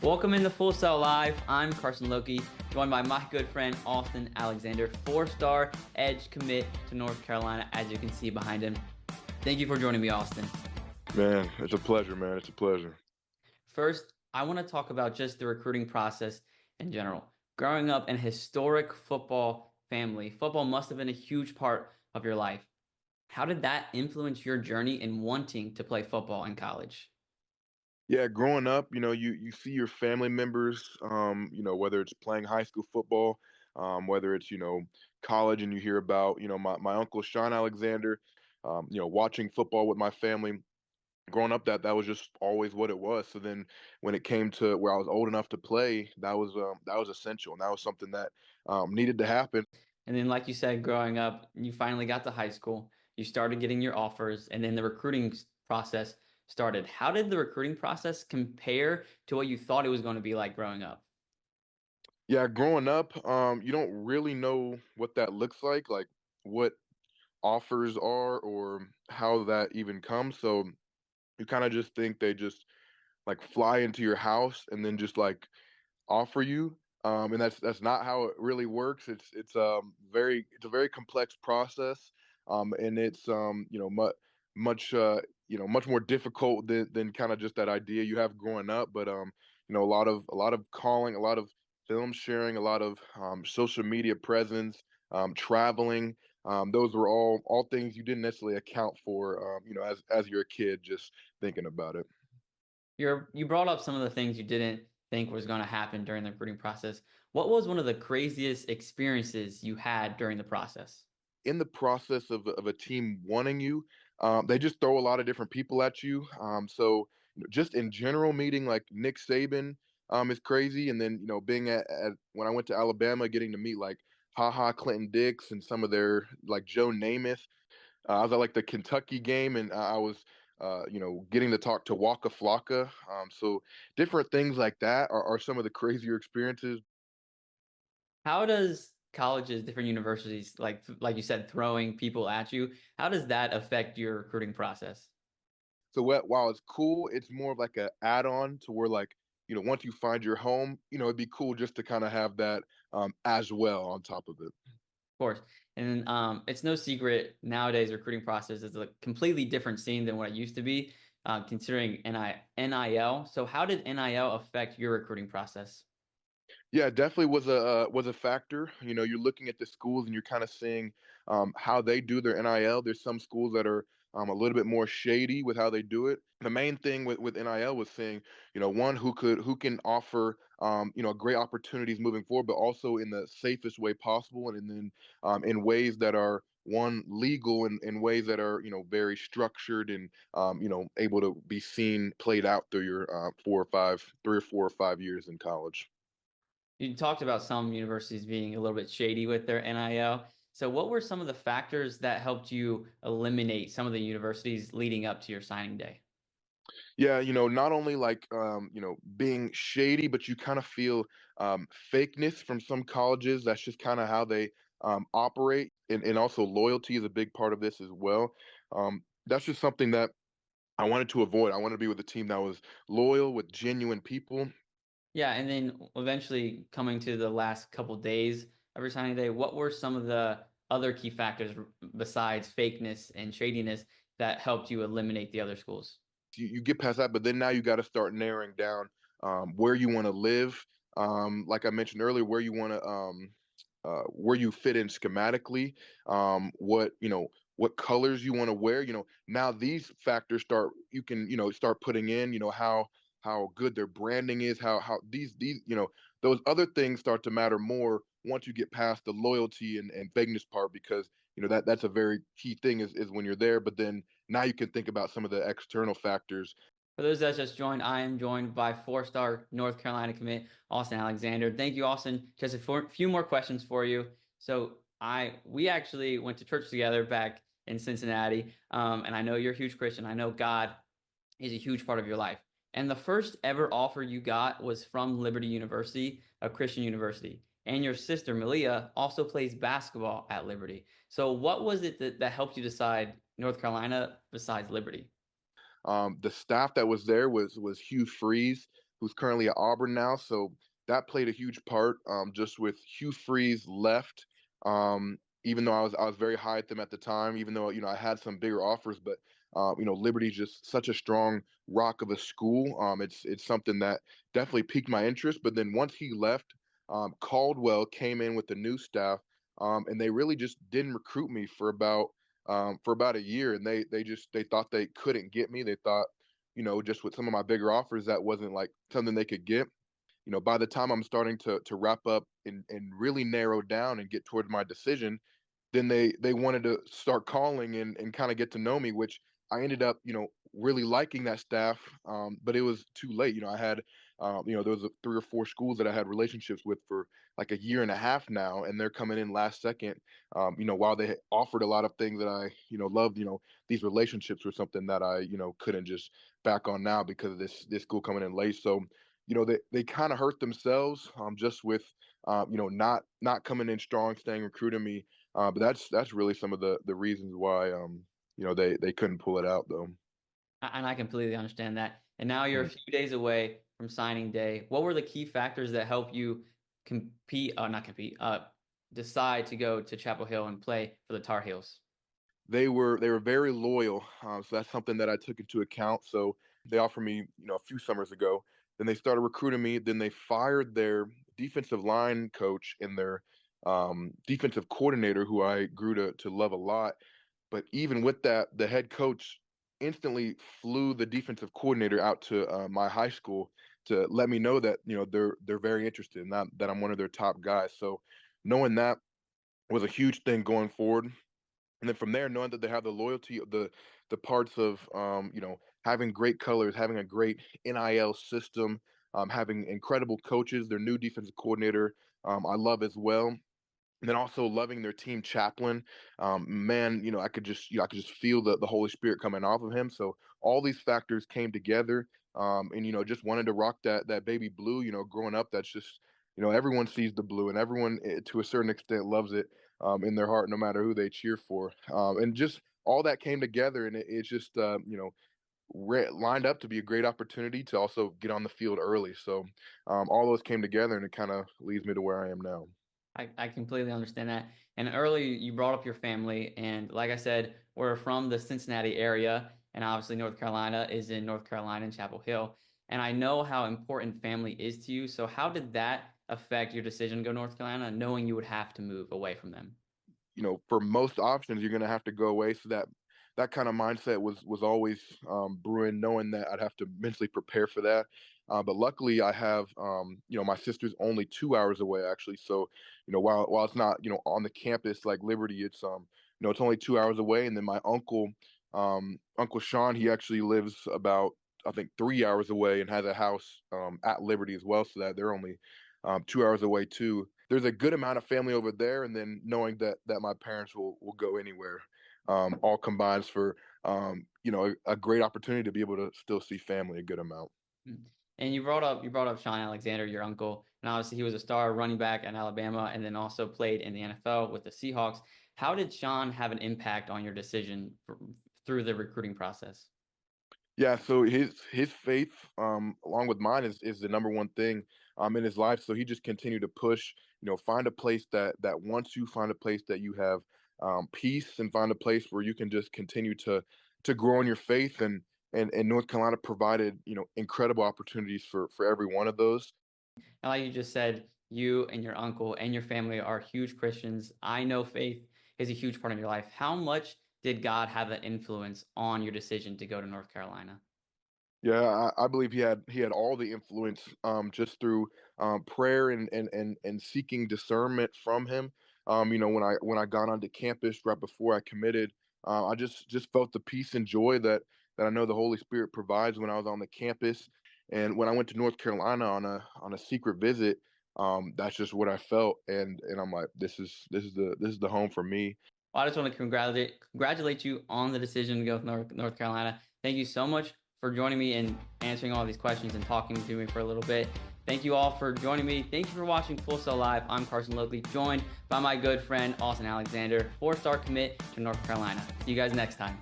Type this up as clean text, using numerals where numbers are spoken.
Welcome into Full Sail Live. I'm Carson Lokey, joined by my good friend Austin Alexander, four-star edge commit to North Carolina, as you can see behind him. Thank you for joining me, Austin. Man, it's a pleasure, man. It's a pleasure. First, I want to talk about just the recruiting process in general. Growing up in a historic football family, football must have been a huge part of your life. How did that influence your journey in wanting to play football in college? Yeah, growing up, you see your family members, whether it's playing high school football, whether it's, college and you hear about, my uncle Sean Alexander, watching football with my family. Growing up, that was just always what it was. So then when it came to where I was old enough to play, that was essential. And that was something that needed to happen. And then, like you said, growing up, you finally got to high school, you started getting your offers, and then the recruiting process started. How did the recruiting process compare to what you thought it was going to be like growing up? Yeah, growing up, you don't really know what that looks like what offers are or how that even comes. So you kind of just think they just like fly into your house and then just like offer you. And that's not how it really works. It's a very complex process. And it's much more difficult than kind of just that idea you have growing up. But a lot of calling, a lot of film sharing, a lot of social media presence, traveling. Those were all things you didn't necessarily account for, as you're a kid, just thinking about it. You brought up some of the things you didn't think was going to happen during the recruiting process. What was one of the craziest experiences you had during the process? In the process of a team wanting you, they just throw a lot of different people at you. So just in general, meeting like Nick Saban is crazy, and then being at when I went to Alabama, getting to meet like Clinton Dix and some of their like Joe Namath. I was at like the Kentucky game, and I was. Getting to talk to Waka Flocka. So different things like that are some of the crazier experiences. How does colleges, different universities, like you said, throwing people at you, how does that affect your recruiting process? So while it's cool, it's more of like a add-on to where like, once you find your home, it'd be cool just to kind of have that as well on top of it. Course. And it's no secret nowadays recruiting process is a completely different scene than what it used to be, considering NIL. So how did NIL affect your recruiting process? Yeah, it definitely was a factor. You're looking at the schools and you're kind of seeing how they do their NIL. There's some schools that are a little bit more shady with how they do it. The main thing with NIL was saying, one who can offer great opportunities moving forward, but also in the safest way possible, and then in ways that are one legal and in ways that are very structured and able to be seen played out through your 3 or 4 or 5 years in college. You talked about some universities being a little bit shady with their NIL. So what were some of the factors that helped you eliminate some of the universities leading up to your signing day? Yeah, not only like being shady, but you kind of feel fakeness from some colleges. That's just kind of how they operate, and also loyalty is a big part of this as well. That's just something that I wanted to avoid. I wanted to be with a team that was loyal, with genuine people. Yeah, and then eventually coming to the last couple days of your signing day, what were some of the other key factors besides fakeness and shadiness that helped you eliminate the other schools? You get past that, but then now you got to start narrowing down where you want to live. Like I mentioned earlier, where you fit in schematically, what colors you want to wear. Now these factors start you can start putting in how good their branding is, how these those other things start to matter more once you get past the loyalty and vagueness part, because that's a very key thing is when you're there. But then now you can think about some of the external factors. For those that just joined, I am joined by four-star North Carolina commit Austin Alexander. Thank you, Austin. Just a few more questions for you. So we actually went to church together back in Cincinnati, and I know you're a huge Christian. I know God is a huge part of your life. And the first ever offer you got was from Liberty University, a Christian university. And your sister, Malia, also plays basketball at Liberty. So what was it that helped you decide North Carolina besides Liberty? The staff that was there was Hugh Freeze. who's currently at Auburn now. So that played a huge part. Just with Hugh Freeze left, even though I was very high at them at the time, even though I had some bigger offers, but Liberty's just such a strong rock of a school. It's something that definitely piqued my interest. But then once he left, Caldwell came in with the new staff, and they really just didn't recruit me for about a year, and they thought they couldn't get me. They thought, just with some of my bigger offers, that wasn't like something they could get. By the time I'm starting to wrap up and really narrow down and get towards my decision, then they wanted to start calling and kind of get to know me, which I ended up, really liking that staff. But it was too late. I had, there was 3 or 4 schools that I had relationships with for like a year and a half now, and they're coming in last second. While they had offered a lot of things that I, loved, these relationships were something that I, couldn't just back on now because of this school coming in late. So, they kind of hurt themselves, just with, not coming in strong, staying recruiting me, but that's really some of the reasons why they couldn't pull it out though. And I completely understand that. And now you're a Mhm. few days away from signing day. What were the key factors that help you compete, not compete, decide to go to Chapel Hill and play for the Tar Heels? They were very loyal, so that's something that I took into account. So they offered me, a few summers ago. Then they started recruiting me. Then they fired their defensive line coach and their defensive coordinator, who I grew to love a lot. But even with that, the head coach instantly flew the defensive coordinator out to my high school to let me know that they're very interested and that I'm one of their top guys. So knowing that was a huge thing going forward. And then from there, knowing that they have the loyalty of the parts of having great colors, having a great NIL system, having incredible coaches, their new defensive coordinator, I love as well. And then also loving their team chaplain, man, I could just feel the Holy Spirit coming off of him. So all these factors came together, and just wanted to rock that baby blue. Growing up, that's just everyone sees the blue, and everyone to a certain extent loves it in their heart, no matter who they cheer for. And just all that came together, and it just lined up to be a great opportunity to also get on the field early. So all those came together, and it kind of leads me to where I am now. I completely understand that. And earlier you brought up your family, and like I said, we're from the Cincinnati area, and obviously North Carolina is in North Carolina and Chapel Hill. And I know how important family is to you. So how did that affect your decision to go to North Carolina, knowing you would have to move away from them? For most options, you're going to have to go away. So that kind of mindset was always brewing, knowing that I'd have to mentally prepare for that. But luckily, I have my sister's only 2 hours away actually. So while it's not on the campus like Liberty, it's only 2 hours away. And then my Uncle Sean, he actually lives about I think 3 hours away and has a house at Liberty as well. So that they're only 2 hours away too. There's a good amount of family over there, and then knowing that my parents will go anywhere, all combines for a great opportunity to be able to still see family a good amount. Mm. And you brought up Sean Alexander, your uncle, and obviously he was a star running back at Alabama, and then also played in the NFL with the Seahawks. How did Sean have an impact on your decision through the recruiting process? Yeah, so his faith, along with mine, is the number one thing in his life. So he just continued to push, find a place that wants you, find a place that you have peace, and find a place where you can just continue to grow in your faith. And North Carolina provided incredible opportunities for every one of those. And like you just said, you and your uncle and your family are huge Christians. I know faith is a huge part of your life. How much did God have that influence on your decision to go to North Carolina? Yeah, I believe he had all the influence just through prayer and seeking discernment from him. When I got onto campus right before I committed, I just felt the peace and joy that I know the Holy Spirit provides when I was on the campus. And when I went to North Carolina on a secret visit, that's just what I felt. And I'm like, this is the home for me. Well, I just want to congratulate you on the decision to go to North Carolina. Thank you so much for joining me and answering all these questions and talking to me for a little bit. Thank you all for joining me. Thank you for watching Full Sail Live. I'm Carson Lokey, joined by my good friend Austin Alexander, 4-star commit to North Carolina. See you guys next time.